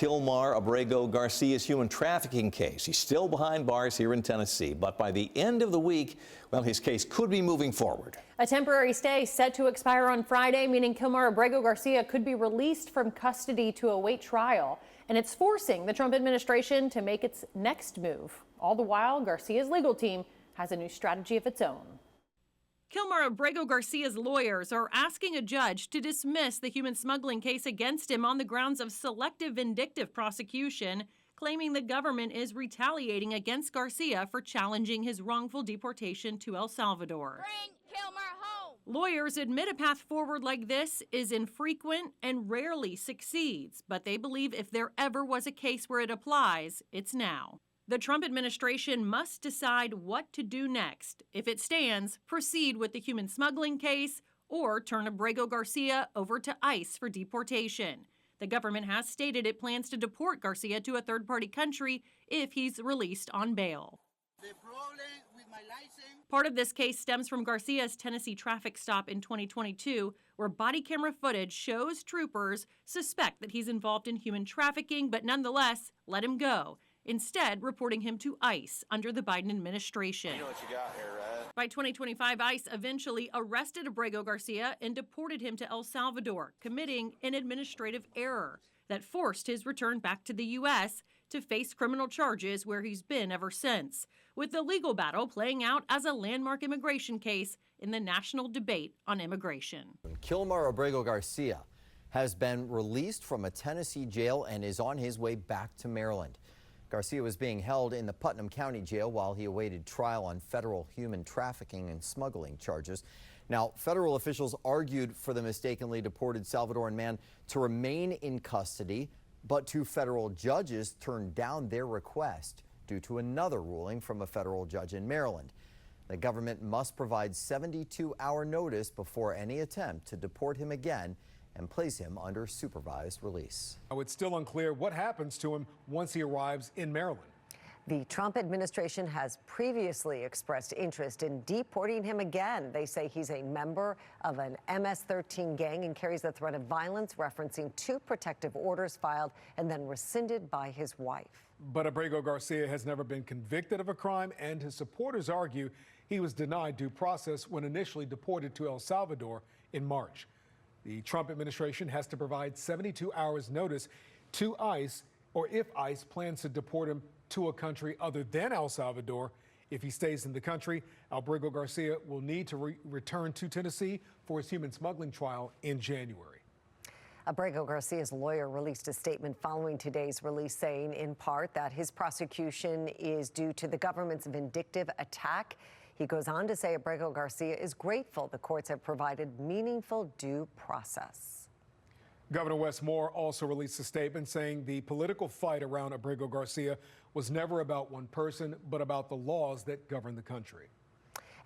Kilmar Abrego Garcia's human trafficking case. He's still behind bars here in Tennessee, but by the end of the week, well, his case could be moving forward. A temporary stay set to expire on Friday, meaning Kilmar Abrego Garcia could be released from custody to await trial. And it's forcing the Trump administration to make its next move. All the while, Garcia's legal team has a new strategy of its own. Kilmar Abrego Garcia's lawyers are asking a judge to dismiss the human smuggling case against him on the grounds of selective vindictive prosecution, claiming the government is retaliating against Garcia for challenging his wrongful deportation to El Salvador. Bring Kilmar home. Lawyers admit a path forward like this is infrequent and rarely succeeds, but they believe if there ever was a case where it applies, it's now. The Trump administration must decide what to do next. If it stands, proceed with the human smuggling case or turn Abrego Garcia over to ICE for deportation. The government has stated it plans to deport Garcia to a third-party country if he's released on bail. The problem with my license. Part of this case stems from Garcia's Tennessee traffic stop in 2022, where body camera footage shows troopers suspect that he's involved in human trafficking, but nonetheless let him go, instead reporting him to ICE under the Biden administration. You know what you got here, right? By 2025, ICE eventually arrested Abrego Garcia and deported him to El Salvador, committing an administrative error that forced his return back to the U.S. to face criminal charges where he's been ever since, with the legal battle playing out as a landmark immigration case in the national debate on immigration. Kilmar Abrego Garcia has been released from a Tennessee jail and is on his way back to Maryland. Garcia was being held in the Putnam County Jail while he awaited trial on federal human trafficking and smuggling charges. Now, federal officials argued for the mistakenly deported Salvadoran man to remain in custody, but two federal judges turned down their request due to another ruling from a federal judge in Maryland. The government must provide 72-hour notice before any attempt to deport him again and place him under supervised release. It's still unclear what happens to him once he arrives in Maryland. The Trump administration has previously expressed interest in deporting him again. They say he's a member of an MS-13 gang and carries the threat of violence, referencing two protective orders filed and then rescinded by his wife. But Abrego Garcia has never been convicted of a crime, and his supporters argue he was denied due process when initially deported to El Salvador in March. The Trump administration has to provide 72 hours notice to ICE, or if ICE plans to deport him to a country other than El Salvador. If he stays in the country, Abrego Garcia will need to return to Tennessee for his human smuggling trial in January. Abrego Garcia's lawyer released a statement following today's release, saying in part that his prosecution is due to the government's vindictive attack. He goes on to say Abrego Garcia is grateful the courts have provided meaningful due process. Governor Wes Moore also released a statement saying the political fight around Abrego Garcia was never about one person, but about the laws that govern the country.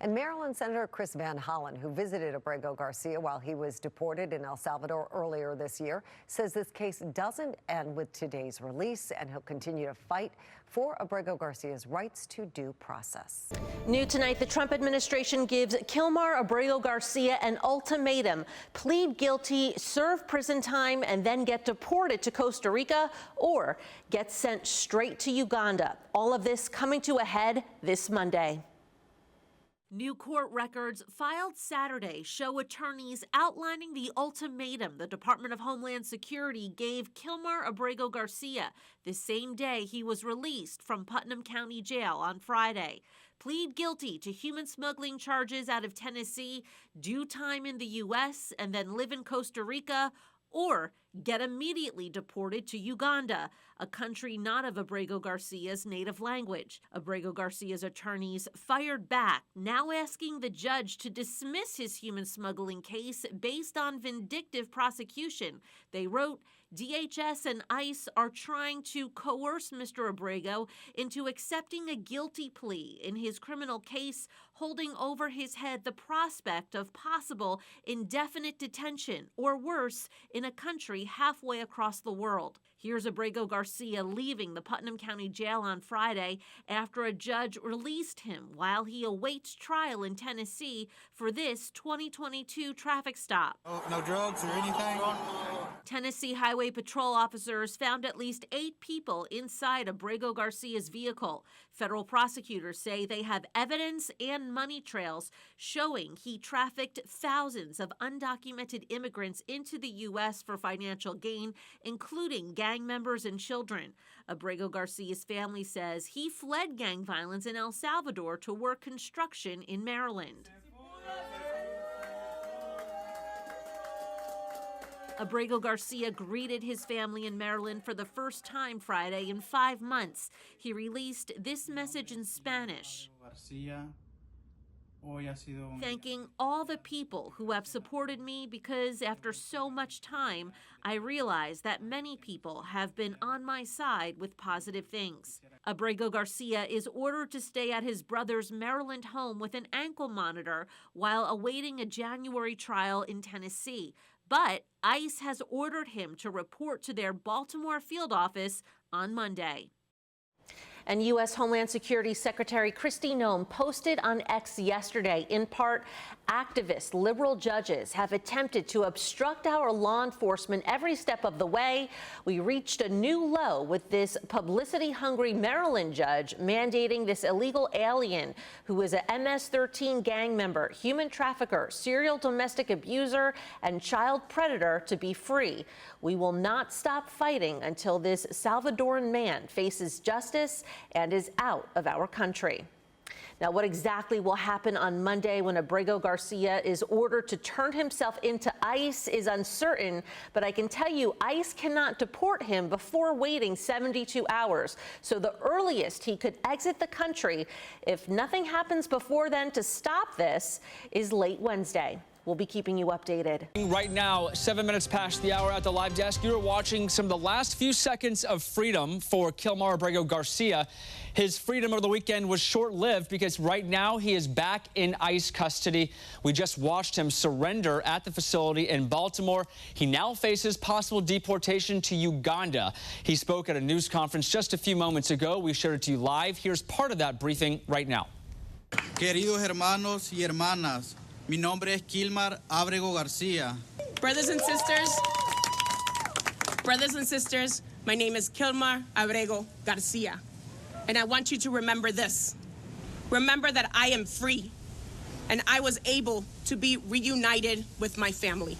And Maryland Senator Chris Van Hollen, who visited Abrego Garcia while he was deported in El Salvador earlier this year, says this case doesn't end with today's release, and he'll continue to fight for Abrego Garcia's rights to due process. New tonight, the Trump administration gives Kilmar Abrego Garcia an ultimatum: plead guilty, serve prison time, and then get deported to Costa Rica or get sent straight to Uganda. All of this coming to a head this Monday. New court records filed Saturday show attorneys outlining the ultimatum the Department of Homeland Security gave Kilmar Abrego Garcia the same day he was released from Putnam County Jail on Friday. Plead guilty to human smuggling charges out of Tennessee, do time in the U.S., and then live in Costa Rica, or get immediately deported to Uganda, a country not of Abrego Garcia's native language. Abrego Garcia's attorneys fired back, now asking the judge to dismiss his human smuggling case based on vindictive prosecution. They wrote, DHS and ICE are trying to coerce Mr. Abrego into accepting a guilty plea in his criminal case, holding over his head the prospect of possible indefinite detention, or worse, in a country halfway across the world. Here's Abrego Garcia leaving the Putnam County Jail on Friday after a judge released him while he awaits trial in Tennessee for this 2022 traffic stop. No drugs or anything? Tennessee Highway Patrol officers found at least 8 people inside Abrego Garcia's vehicle. Federal prosecutors say they have evidence and money trails showing he trafficked thousands of undocumented immigrants into the U.S. for financial gain, including gang members and children. Abrego Garcia's family says he fled gang violence in El Salvador to work construction in Maryland. Abrego Garcia greeted his family in Maryland for the first time Friday in 5 months. He released this message in Spanish, thanking all the people who have supported me because after so much time, I realize that many people have been on my side with positive things. Abrego Garcia is ordered to stay at his brother's Maryland home with an ankle monitor while awaiting a January trial in Tennessee. But ICE has ordered him to report to their Baltimore field office on Monday. And U.S. Homeland Security Secretary Kristi Noem posted on X yesterday, in part, activist liberal judges have attempted to obstruct our law enforcement every step of the way. We reached a new low with this publicity-hungry Maryland judge mandating this illegal alien who is a MS-13 gang member, human trafficker, serial domestic abuser, and child predator to be free. We will not stop fighting until this Salvadoran man faces justice and is out of our country. Now, what exactly will happen on Monday when Abrego Garcia is ordered to turn himself into ICE is uncertain, but I can tell you ICE cannot deport him before waiting 72 hours. So the earliest he could exit the country, if nothing happens before then to stop this, is late Wednesday. We'll be keeping you updated. Right now, 7 minutes past the hour at the live desk, you're watching some of the last few seconds of freedom for Kilmar Abrego Garcia. His freedom over the weekend was short-lived because right now he is back in ICE custody. We just watched him surrender at the facility in Baltimore. He now faces possible deportation to Uganda. He spoke at a news conference just a few moments ago. We shared it to you live. Here's part of that briefing right now. Queridos hermanos y hermanas, mi nombre es Kilmar Abrego Garcia. Brothers and sisters, my name is Kilmar Abrego Garcia. And I want you to remember this. Remember that I am free, and I was able to be reunited with my family.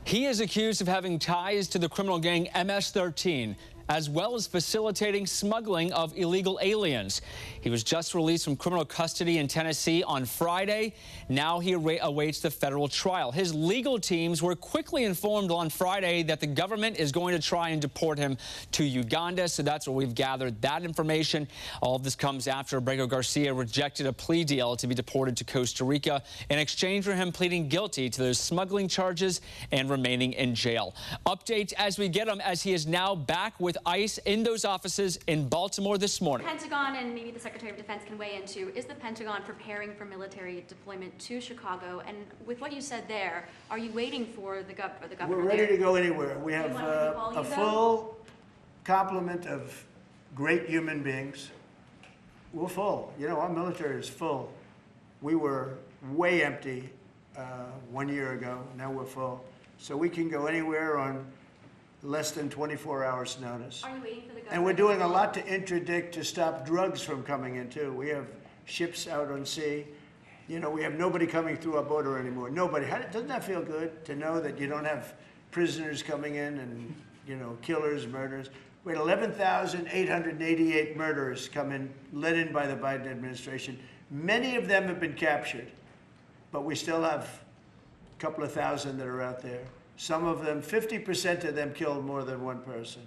He is accused of having ties to the criminal gang MS-13, as well as facilitating smuggling of illegal aliens. He was just released from criminal custody in Tennessee on Friday. Now he awaits the federal trial. His legal teams were quickly informed on Friday that the government is going to try and deport him to Uganda. So that's where we've gathered that information. All of this comes after Abrego Garcia rejected a plea deal to be deported to Costa Rica in exchange for him pleading guilty to those smuggling charges and remaining in jail. Updates as we get them, as he is now back with ICE in those offices in Baltimore this morning. The Pentagon, and maybe the Secretary of Defense can weigh into, is the Pentagon preparing for military deployment to Chicago? And with what you said there, are you waiting for the governor? We're ready to go anywhere. We have a full complement of great human beings. We're full. You know, our military is full. We were way empty 1 year ago. Now we're full. So we can go anywhere on less than 24 hours notice. Are you waiting for the governor? And we're doing a lot to interdict to stop drugs from coming in too. We have ships out on sea. You know, we have nobody coming through our border anymore. Nobody. Doesn't that feel good to know that you don't have prisoners coming in and, you know, killers, murderers? We had 11,888 murderers come in, led in by the Biden administration. Many of them have been captured, but we still have a couple of thousand that are out there. Some of them, 50% of them killed more than one person,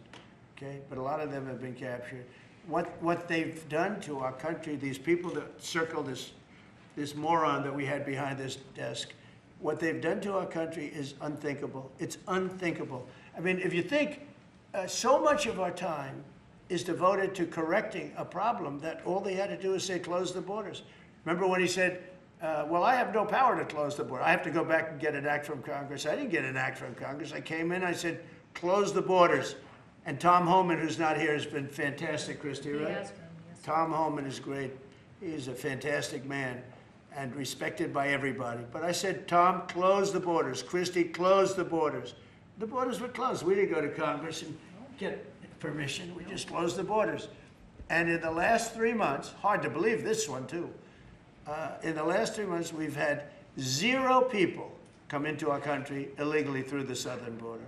okay? But a lot of them have been captured. What they've done to our country, these people that circle this moron that we had behind this desk, what they've done to our country is unthinkable. It's unthinkable. I mean, if you think so much of our time is devoted to correcting a problem that all they had to do is say, close the borders. Remember when he said, well, I have no power to close the border. I have to go back and get an act from Congress. I didn't get an act from Congress. I came in, I said, close the borders. And Tom Homan, who's not here, has been fantastic, Christy, right? Yes. Tom Homan is great. He's a fantastic man and respected by everybody. But I said, Tom, close the borders. Christy, close the borders. The borders were closed. We didn't go to Congress and get permission. We just closed the borders. And in the last 3 months, hard to believe this one too, in the last 3 months, we've had 0 people come into our country illegally through the southern border.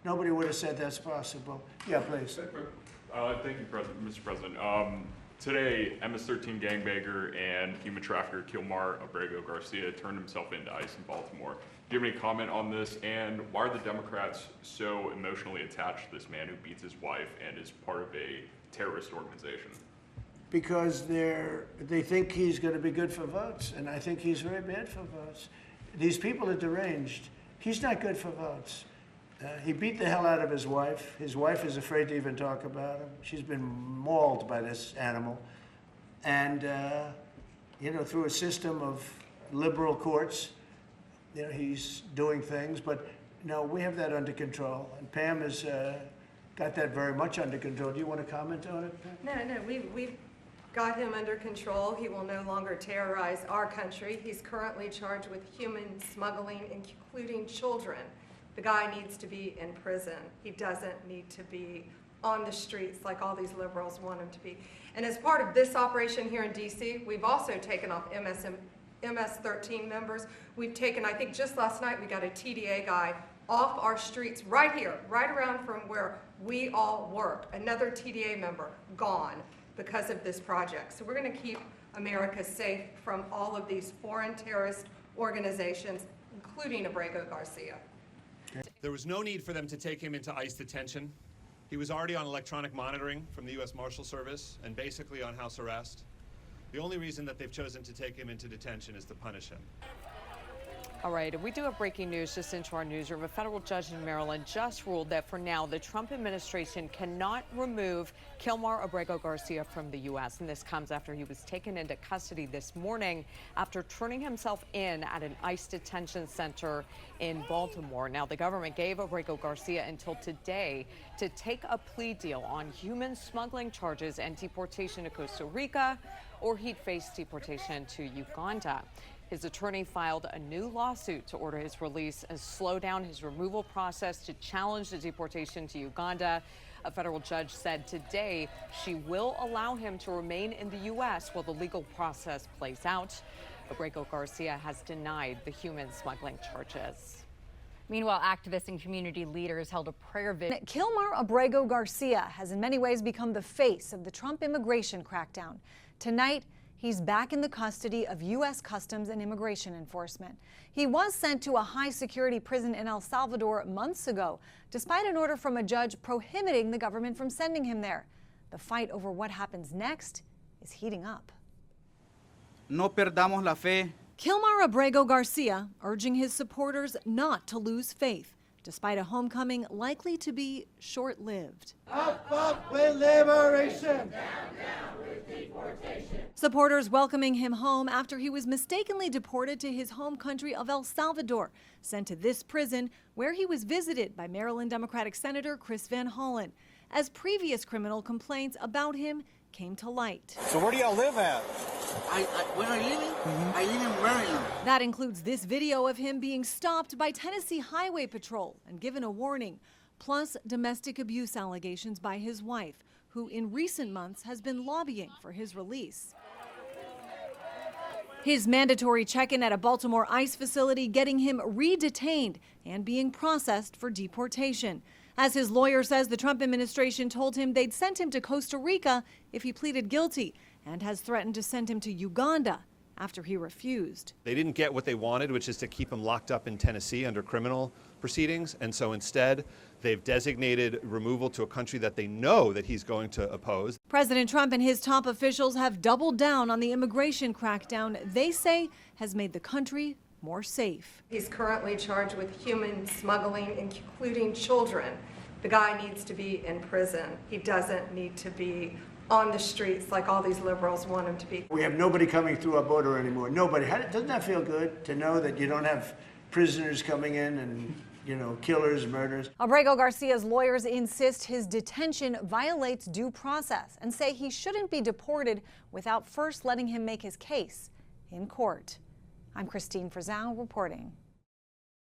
Nobody would have said that's possible. Yeah, please. Thank you, Mr. President. Today, MS-13 gangbanger and human trafficker Kilmar Abrego Garcia turned himself into ICE in Baltimore. Do you have any comment on this? And why are the Democrats so emotionally attached to this man who beats his wife and is part of a terrorist organization? Because they think he's going to be good for votes, and I think he's very bad for votes. These people are deranged. He's not good for votes. He beat the hell out of his wife. His wife is afraid to even talk about him. She's been mauled by this animal. And, you know, through a system of liberal courts, you know, he's doing things. But, no, we have that under control. And Pam has got that very much under control. Do you want to comment on it, Pam? No, we've got him under control. He will no longer terrorize our country. He's currently charged with human smuggling, including children. The guy needs to be in prison. He doesn't need to be on the streets like all these liberals want him to be. And as part of this operation here in DC, we've also taken off MS-13 members. We've taken, I think just last night, we got a TDA guy off our streets right here, right around from where we all work. Another TDA member gone because of this project. So we're going to keep America safe from all of these foreign terrorist organizations, including Abrego Garcia. There was no need for them to take him into ICE detention. He was already on electronic monitoring from the U.S. Marshal Service and basically on house arrest. The only reason that they've chosen to take him into detention is to punish him. All right, and we do have breaking news just into our newsroom. A federal judge in Maryland just ruled that for now, the Trump administration cannot remove Kilmar Abrego Garcia from the U.S. And this comes after he was taken into custody this morning after turning himself in at an ICE detention center in Baltimore. Now, the government gave Abrego Garcia until today to take a plea deal on human smuggling charges and deportation to Costa Rica, or he'd face deportation to Uganda. His attorney filed a new lawsuit to order his release and slow down his removal process to challenge the deportation to Uganda. A federal judge said today she will allow him to remain in the U.S. while the legal process plays out. Abrego Garcia has denied the human smuggling charges. Meanwhile, activists and community leaders held a prayer visit. Kilmar Abrego Garcia has in many ways become the face of the Trump immigration crackdown. Tonight, he's back in the custody of U.S. Customs and Immigration Enforcement. He was sent to a high-security prison in El Salvador months ago, despite an order from a judge prohibiting the government from sending him there. The fight over what happens next is heating up. No perdamos la fe. Kilmar Abrego Garcia urging his supporters not to lose faith, despite a homecoming likely to be short-lived. Up with liberation! Down with deportation. Supporters welcoming him home after he was mistakenly deported to his home country of El Salvador, sent to this prison where he was visited by Maryland Democratic Senator Chris Van Hollen, as previous criminal complaints about him came to light. So where do y'all live at? Where are you living? I live in Maryland. That includes this video of him being stopped by Tennessee Highway Patrol and given a warning, plus domestic abuse allegations by his wife, who in recent months has been lobbying for his release. His mandatory check-in at a Baltimore ICE facility getting him re-detained and being processed for deportation. As his lawyer says, the Trump administration told him they'd send him to Costa Rica if he pleaded guilty, and has threatened to send him to Uganda after he refused. They didn't get what they wanted, which is to keep him locked up in Tennessee under criminal proceedings, and so instead they've designated removal to a country that they know that he's going to oppose. President Trump and his top officials have doubled down on the immigration crackdown they say has made the country more safe. He's currently charged with human smuggling, including children. The guy needs to be in prison. He doesn't need to be on the streets like all these liberals want him to be. We have nobody coming through our border anymore. Nobody. Doesn't that feel good to know that you don't have prisoners coming in and you know, killers, murders. Abrego Garcia's lawyers insist his detention violates due process and say he shouldn't be deported without first letting him make his case in court. I'm Christine Frizzell reporting.